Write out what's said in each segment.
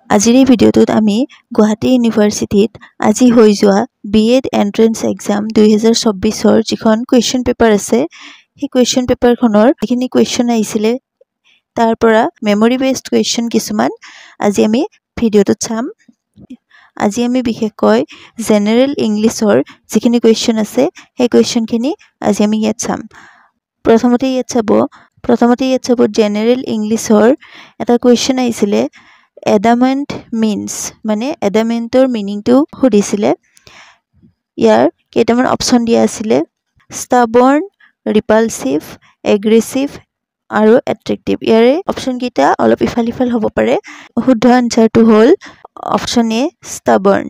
আজিৰ এই ভিডিঅ'টোত আমি গুৱাহাটী ইউনিভাৰ্চিটিত আজি হৈ যোৱা বিএড এন্ট্ৰেন্স এক্সাম 2024 ৰ যিখন কুৱেশ্যন পেপাৰ আছে সেই কুৱেশ্যন পেপাৰখনৰ যিখিনি কুৱেশ্যন আহিছিলে তাৰ পৰা মেমৰি বেসড কুৱেশ্যন কিছুমান আজি আমি ভিডিঅ'টোত চাম আজি আমি বিশেষকৈ জেনাৰেল ইংলিছৰ যিখিনি কুৱেশ্যন আছে সেই কুৱেশ্যনখিনি আজি আমি ইয়াত চাম প্ৰথমতে ইয়াত চাব জেনাৰেল ইংলিছৰ এটা কুৱেশ্যন আহিছিলে adamant means মানে adamantৰ মিনিংটো সুধিছিলে ইয়াৰ কেইটামান অপচন দিয়া আছিল stubborn repulsive aggressive আৰু attractive ইয়াৰে অপচন কেইটা অলপ ইফাল হ'ব পাৰে শুদ্ধ আনসাৰটো হ'ল অপচন এ stubborn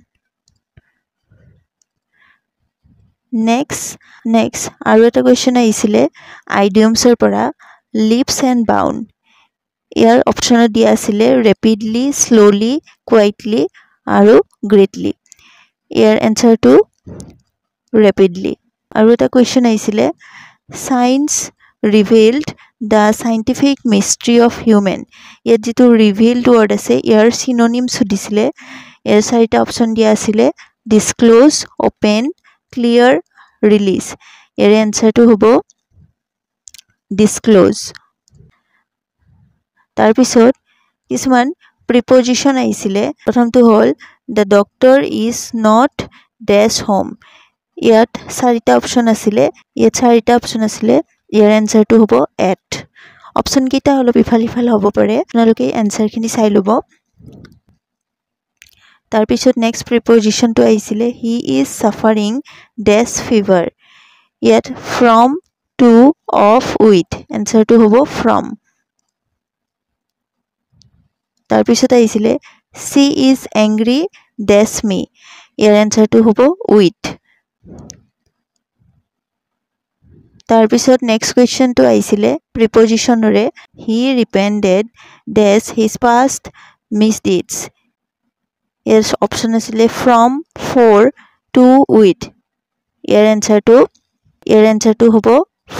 next আৰু এটা কোৱেশ্চন আহিছিলে idioms-ৰ পৰা leaps and bounds year option দিয়া আছিল rapidly slowly quietly আৰু greatly ইয়াৰ আনসাৰটো rapidly আৰু এটা কোৱেশ্চন আহিছিল science revealed the scientific mystery of human ইয়াত যেটো revealed word আছে ইয়াৰ synonyms সুধিছিল ইয়াৰ চাৰিটা অপচন দিয়া আছিল disclose open clear release ইয়াৰ আনসাৰটো হ'ব disclose তাৰ পিছত কিছুমান প্ৰিপজিশন আহিছিলে প্ৰথমটো হ'ল the doctor is not dash home ইয়াত চাৰিটা অপচন আছিল ইয়াৰ আনসাৰটো হ'ব at অপচন কেইটা অলপ ইফাল হ'ব পাৰে আপোনালোকে আনসাৰখিনি চাই লব তাৰ পিছত নেক্সট প্ৰিপজিশনটো আহিছিলে he is suffering dash fever ইয়াত from to of with আনসাৰটো হ'ব from তাৰ পিছত আহিছিলে she is angry dash me ইয়াৰ আনসাৰটো হ'ব with তাৰ পিছত নেক্সট কোৱেশ্চনটো আহিছিলে প্ৰিপজিশনৰে he repented dash his past misdeeds year option আছিল from for to with ইয়াৰ আনসাৰটো হ'ব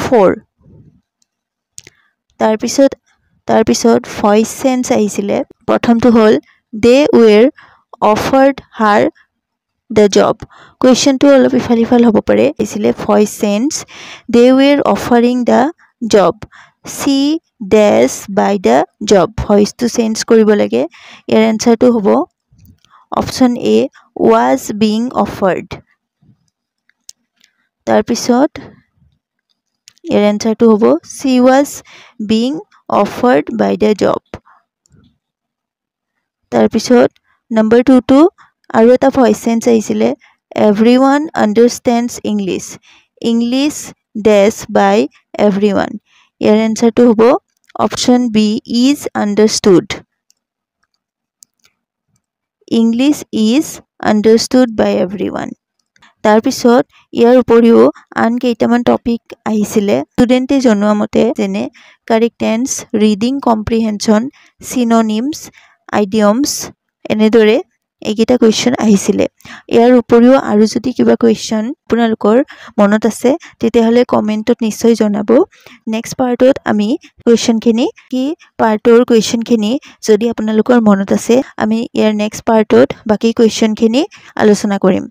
for তাৰ পিছত ভয়েস চেঞ্জ আহিছিলে প্ৰথমটো হ'ল they were offered her the job কোৱেশ্চনটো অলপ ইফাল হ'ব পাৰে আহিছিলে voice change they were offering the job she dash by the job ভয়েসটো চেঞ্জ কৰিব লাগে ইয়াৰ আনসাৰটো হ'ব option A was being offered তাৰ পিছত ইয়াৰ আনসাৰটো হ'ব she was being offered by the job তাৰ পিছত নম্বৰ 2 টো আৰু এটা ভয়েস চেঞ্জ আহিছিল everyone understands english dash by everyone ইয়াৰ আনসাৰটো হ'ব option B is understood english is understood by everyone তাৰ পিছত ইয়াৰ উপৰিও আন কেইটামান টপিক আহিছিল ষ্টুডেন্টে জনোৱা মতে যেনে correct tense reading comprehension synonyms idioms এনেদৰে এইকেইটা কোৱেশ্চন আহিছিল ইয়াৰ উপৰিও আৰু যদি কিবা কোৱেশ্চন আপোনালোকৰ মনত আছে তেতিয়াহলে কমেন্টত নিশ্চয় জনাব নেক্সট পাৰ্টত আমি কোৱেশ্চনখিনি কি পাৰ্টৰ কোৱেশ্চনখিনি যদি আপোনালোকৰ মনত আছে আমি ইয়াৰ নেক্সট পাৰ্টত বাকি কোৱেশ্চনখিনি আলোচনা কৰিম